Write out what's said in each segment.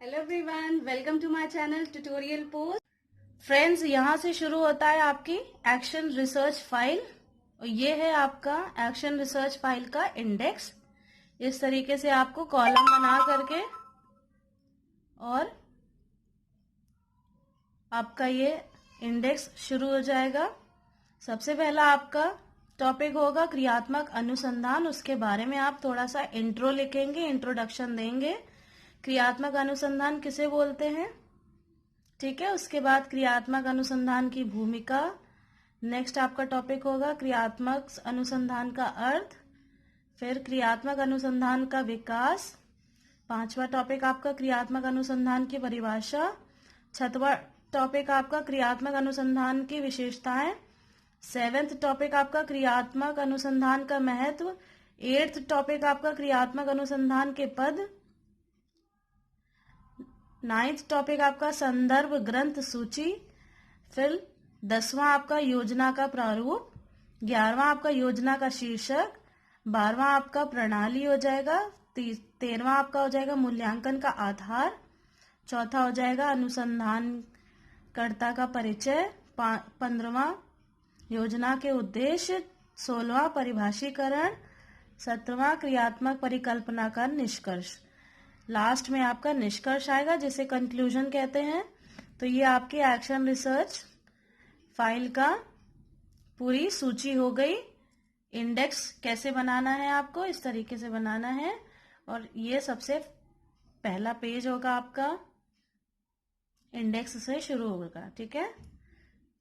Hello everyone, welcome to my channel tutorial post. Friends, यहाँ से शुरू होता है आपकी एक्शन रिसर्च फाइल और ये है आपका एक्शन रिसर्च फाइल का इंडेक्स। इस तरीके से आपको कॉलम बना करके और आपका ये इंडेक्स शुरू हो जाएगा। सबसे पहला आपका टॉपिक होगा क्रियात्मक अनुसंधान। उसके बारे में आप थोड़ा सा इंट्रो लिखेंगे, इंट्रोडक्शन देंगे। क्रियात्मक अनुसंधान किसे बोलते हैं, ठीक है। उसके बाद क्रियात्मक अनुसंधान की भूमिका। नेक्स्ट आपका टॉपिक होगा क्रियात्मक अनुसंधान का अर्थ, फिर क्रियात्मक अनुसंधान का विकास। पांचवा टॉपिक आपका क्रियात्मक अनुसंधान की परिभाषा। छठवां टॉपिक आपका क्रियात्मक अनुसंधान की विशेषताएं। सेवेंथ टॉपिक आपका क्रियात्मक अनुसंधान का महत्व। एट्थ टॉपिक आपका क्रियात्मक अनुसंधान के पद। नाइन्थ टॉपिक आपका संदर्भ ग्रंथ सूची। फिर 10वां आपका योजना का प्रारूप। 11वां आपका योजना का शीर्षक। 12वां आपका प्रणाली हो जाएगा। 13वां आपका हो जाएगा मूल्यांकन का आधार। चौथा हो जाएगा अनुसंधानकर्ता का परिचय। 15वां योजना के उद्देश्य। 16वां परिभाषीकरण। 17वां क्रियात्मक परिकल्पना का निष्कर्ष। लास्ट में आपका निष्कर्ष आएगा जिसे कंक्लूजन कहते हैं। तो ये आपकी एक्शन रिसर्च फाइल का पूरी सूची हो गई। इंडेक्स कैसे बनाना है, आपको इस तरीके से बनाना है और ये सबसे पहला पेज होगा आपका, इंडेक्स से शुरू होगा, ठीक है।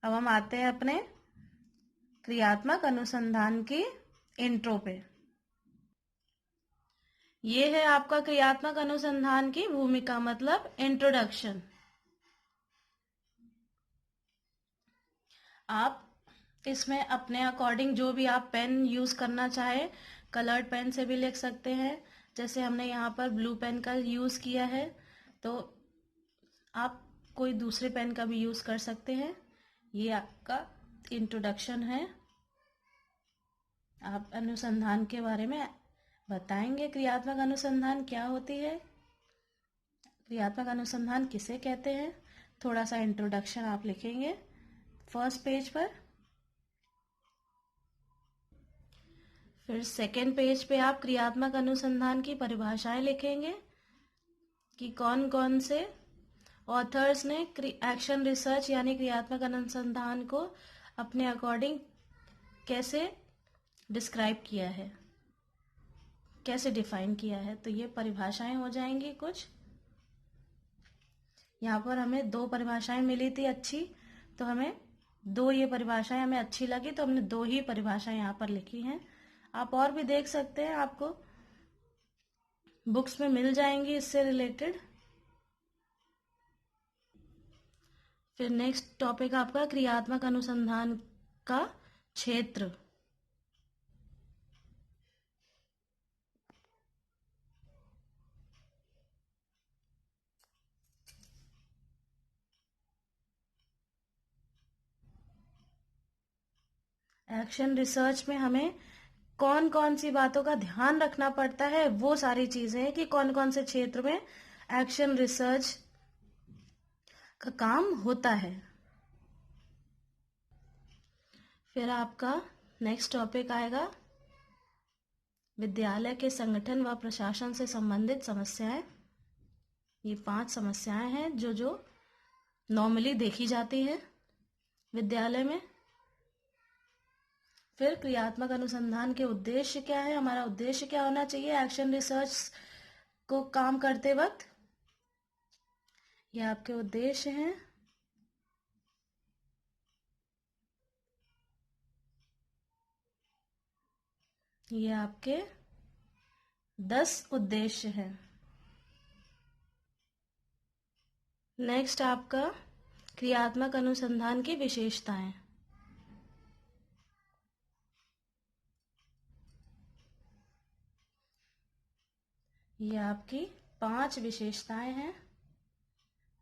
अब हम आते हैं अपने क्रियात्मक अनुसंधान की इंट्रो पे। ये है आपका क्रियात्मक अनुसंधान की भूमिका, मतलब इंट्रोडक्शन। आप इसमें अपने अकॉर्डिंग जो भी आप पेन यूज करना चाहे, कलर्ड पेन से भी लिख सकते हैं। जैसे हमने यहाँ पर ब्लू पेन का यूज किया है, तो आप कोई दूसरे पेन का भी यूज कर सकते हैं। ये आपका इंट्रोडक्शन है। आप अनुसंधान के बारे में बताएंगे, क्रियात्मक अनुसंधान क्या होती है, क्रियात्मक अनुसंधान किसे कहते हैं। थोड़ा सा इंट्रोडक्शन आप लिखेंगे फर्स्ट पेज पर। फिर सेकेंड पेज पे आप क्रियात्मक अनुसंधान की परिभाषाएं लिखेंगे कि कौन कौन से ऑथर्स ने एक्शन रिसर्च यानी क्रियात्मक अनुसंधान को अपने अकॉर्डिंग कैसे डिस्क्राइब किया है, कैसे डिफाइन किया है। तो ये परिभाषाएं हो जाएंगी कुछ। यहाँ पर हमें 2 परिभाषाएं मिली थी अच्छी, तो हमें 2 ये परिभाषाएं हमें अच्छी लगी, तो हमने 2 ही परिभाषाएं यहाँ पर लिखी हैं। आप और भी देख सकते हैं, आपको बुक्स में मिल जाएंगी इससे रिलेटेड। फिर नेक्स्ट टॉपिक आपका क्रियात्मक अनुसंधान का क्षेत्र। एक्शन रिसर्च में हमें कौन कौन सी बातों का ध्यान रखना पड़ता है, वो सारी चीजें कि कौन कौन से क्षेत्र में एक्शन रिसर्च का काम होता है। फिर आपका नेक्स्ट टॉपिक आएगा विद्यालय के संगठन व प्रशासन से संबंधित समस्याएं। ये 5 समस्याएं हैं जो नॉर्मली देखी जाती हैं विद्यालय में। फिर क्रियात्मक अनुसंधान के उद्देश्य क्या है, हमारा उद्देश्य क्या होना चाहिए एक्शन रिसर्च को काम करते वक्त। ये आपके उद्देश्य हैं। ये आपके 10 उद्देश्य हैं। नेक्स्ट आपका क्रियात्मक अनुसंधान की विशेषताएं। ये आपकी 5 विशेषताएं हैं।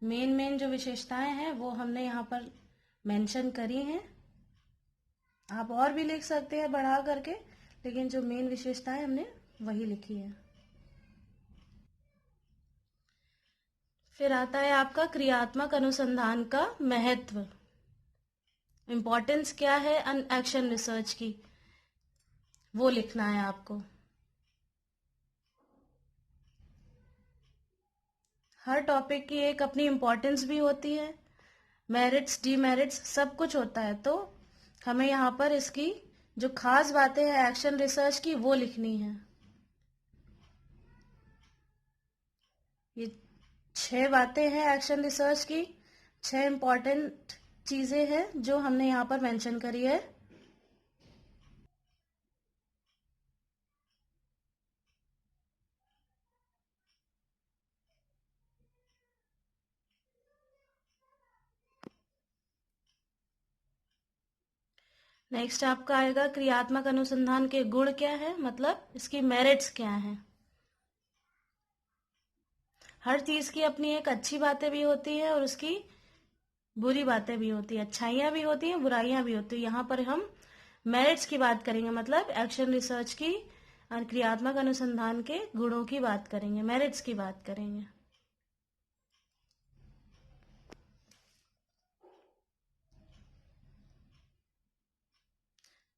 मेन जो विशेषताएं हैं वो हमने यहाँ पर मेंशन करी हैं। आप और भी लिख सकते हैं बढ़ा करके, लेकिन जो मेन विशेषताएं हमने वही लिखी है। फिर आता है आपका क्रियात्मक अनुसंधान का महत्व, इम्पोर्टेंस क्या है एक्शन रिसर्च की, वो लिखना है आपको। हर टॉपिक की एक अपनी इम्पोर्टेंस भी होती है, मेरिट्स डीमेरिट्स सब कुछ होता है, तो हमें यहाँ पर इसकी जो खास बातें हैं एक्शन रिसर्च की वो लिखनी है। ये 6 बातें हैं एक्शन रिसर्च की, 6 इम्पोर्टेंट चीजें हैं जो हमने यहाँ पर मेंशन करी है। नेक्स्ट आपका आएगा क्रियात्मक अनुसंधान के गुण क्या है, मतलब इसकी मेरिट्स क्या हैं। हर चीज की अपनी एक अच्छी बातें भी होती है और उसकी बुरी बातें भी होती है, अच्छाइयाँ भी होती हैं बुराइयां भी होती है। यहाँ पर हम मेरिट्स की बात करेंगे, मतलब एक्शन रिसर्च की और क्रियात्मक अनुसंधान के गुणों की बात करेंगे, मेरिट्स की बात करेंगे।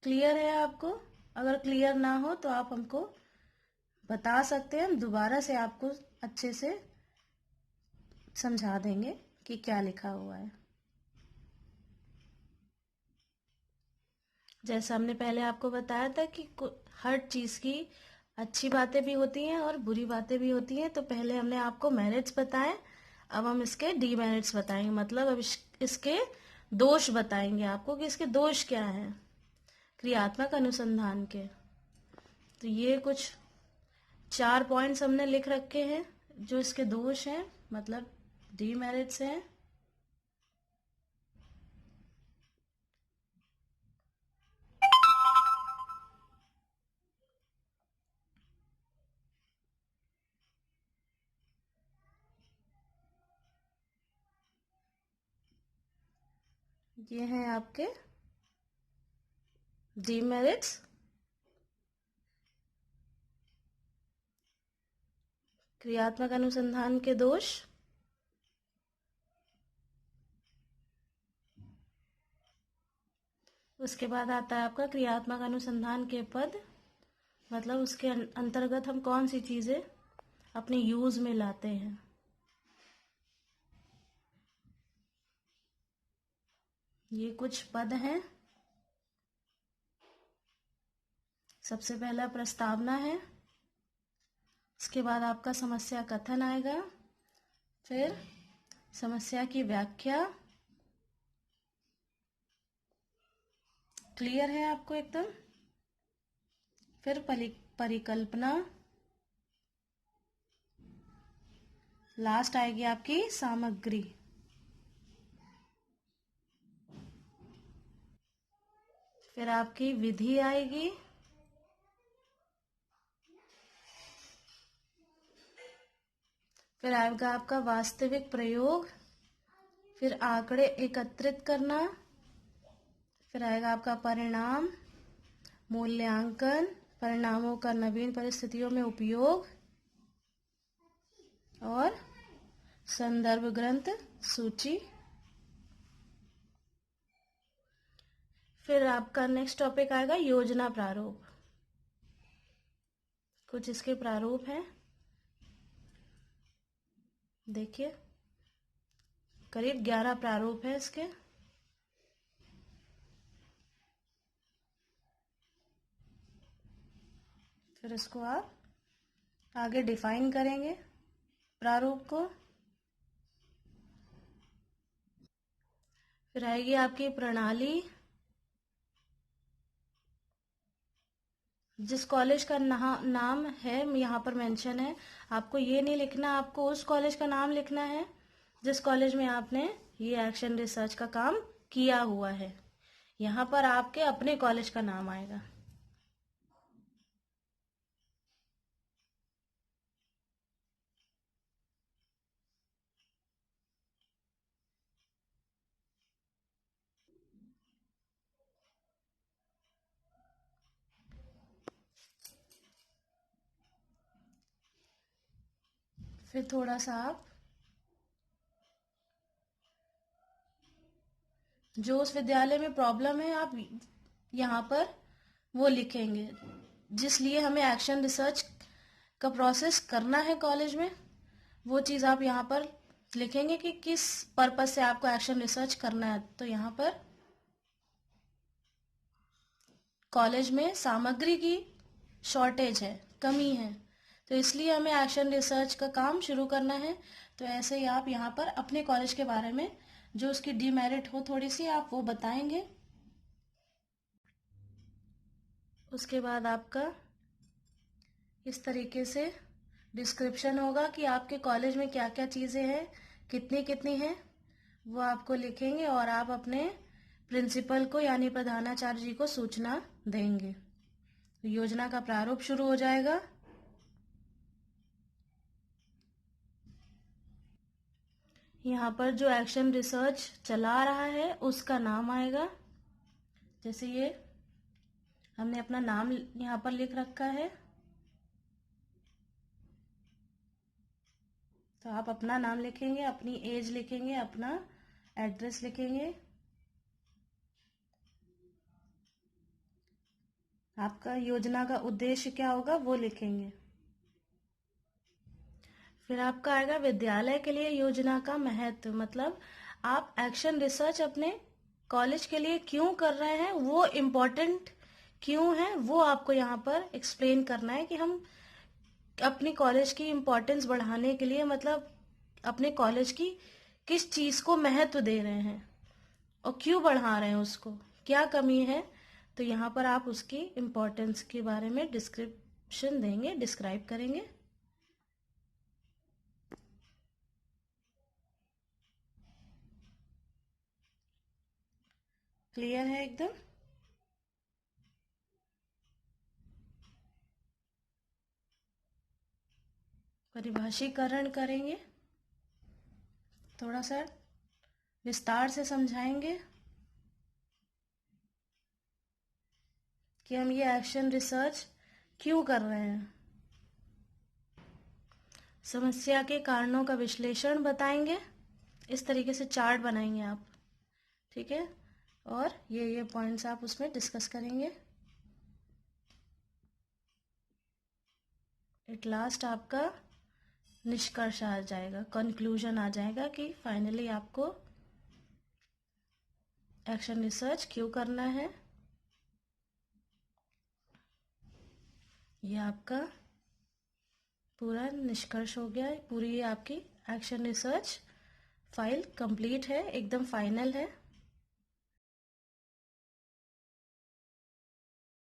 क्लियर है आपको? अगर क्लियर ना हो तो आप हमको बता सकते हैं, हम दोबारा से आपको अच्छे से समझा देंगे कि क्या लिखा हुआ है। जैसा हमने पहले आपको बताया था कि हर चीज की अच्छी बातें भी होती हैं और बुरी बातें भी होती हैं, तो पहले हमने आपको मेरिट्स बताए, अब हम इसके डीमेरिट्स बताएंगे, मतलब अब इसके दोष बताएंगे आपको कि इसके दोष क्या हैं क्रियात्मक अनुसंधान के। तो ये कुछ 4 पॉइंट्स हमने लिख रखे हैं जो इसके दोष हैं, मतलब डीमेरिट्स हैं। ये हैं आपके डीमेरिट्स। क्रियात्मक अनुसंधान के दोष, उसके बाद आता है आपका क्रियात्मक अनुसंधान के पद, मतलब उसके अंतर्गत हम कौन सी चीजें अपने यूज में लाते हैं। ये कुछ पद हैं। सबसे पहला प्रस्तावना है, उसके बाद आपका समस्या कथन आएगा, फिर समस्या की व्याख्या। क्लियर है आपको एकदम? फिर परिकल्पना, लास्ट आएगी आपकी सामग्री। फिर आपकी विधि आएगी, फिर आएगा आपका वास्तविक प्रयोग, फिर आंकड़े एकत्रित करना, फिर आएगा आपका परिणाम, मूल्यांकन, परिणामों का नवीन परिस्थितियों में उपयोग और संदर्भ ग्रंथ सूची। फिर आपका नेक्स्ट टॉपिक आएगा योजना प्रारूप। कुछ इसके प्रारूप हैं, देखिए करीब 11 प्रारूप है इसके। फिर इसको आप आगे डिफाइन करेंगे प्रारूप को। फिर आएगी आपकी प्रणाली, जिस कॉलेज का नाम है यहाँ पर मेंशन है, आपको ये नहीं लिखना, आपको उस कॉलेज का नाम लिखना है जिस कॉलेज में आपने ये एक्शन रिसर्च का काम किया हुआ है। यहाँ पर आपके अपने कॉलेज का नाम आएगा। फिर थोड़ा सा आप जो उस विद्यालय में प्रॉब्लम है आप यहाँ पर वो लिखेंगे, जिस लिए हमें एक्शन रिसर्च का प्रोसेस करना है कॉलेज में, वो चीज़ आप यहाँ पर लिखेंगे कि किस पर्पस से आपको एक्शन रिसर्च करना है। तो यहाँ पर कॉलेज में सामग्री की शॉर्टेज है, कमी है, तो इसलिए हमें एक्शन रिसर्च का काम शुरू करना है। तो ऐसे ही आप यहाँ पर अपने कॉलेज के बारे में जो उसकी डीमेरिट हो थोड़ी सी आप वो बताएंगे। उसके बाद आपका इस तरीके से डिस्क्रिप्शन होगा कि आपके कॉलेज में क्या क्या चीज़ें हैं, कितनी कितनी हैं, वो आपको लिखेंगे और आप अपने प्रिंसिपल को यानी प्रधानाचार्य जी को सूचना देंगे। योजना का प्रारूप शुरू हो जाएगा। यहाँ पर जो एक्शन रिसर्च चला रहा है उसका नाम आएगा। जैसे ये हमने अपना नाम यहाँ पर लिख रखा है, तो आप अपना नाम लिखेंगे, अपनी एज लिखेंगे, अपना एड्रेस लिखेंगे, आपका योजना का उद्देश्य क्या होगा वो लिखेंगे। फिर आपका आएगा विद्यालय के लिए योजना का महत्व, मतलब आप एक्शन रिसर्च अपने कॉलेज के लिए क्यों कर रहे हैं, वो इम्पोर्टेंट क्यों है, वो आपको यहाँ पर एक्सप्लेन करना है कि हम अपनी कॉलेज की इम्पोर्टेंस बढ़ाने के लिए, मतलब अपने कॉलेज की किस चीज़ को महत्व दे रहे हैं और क्यों बढ़ा रहे हैं, उसको क्या कमी है। तो यहाँ पर आप उसकी इम्पोर्टेंस के बारे में डिस्क्रिप्शन देंगे, डिस्क्राइब करेंगे। क्लियर है एकदम? परिभाषीकरण करेंगे, थोड़ा सा विस्तार से समझाएंगे कि हम ये एक्शन रिसर्च क्यों कर रहे हैं। समस्या के कारणों का विश्लेषण बताएंगे, इस तरीके से चार्ट बनाएंगे आप, ठीक है, और ये पॉइंट्स आप उसमें डिस्कस करेंगे। एट लास्ट आपका निष्कर्ष आ जाएगा, कंक्लूजन आ जाएगा कि फाइनली आपको एक्शन रिसर्च क्यों करना है। ये आपका पूरा निष्कर्ष हो गया है, पूरी आपकी एक्शन रिसर्च फाइल कंप्लीट है, एकदम फाइनल है।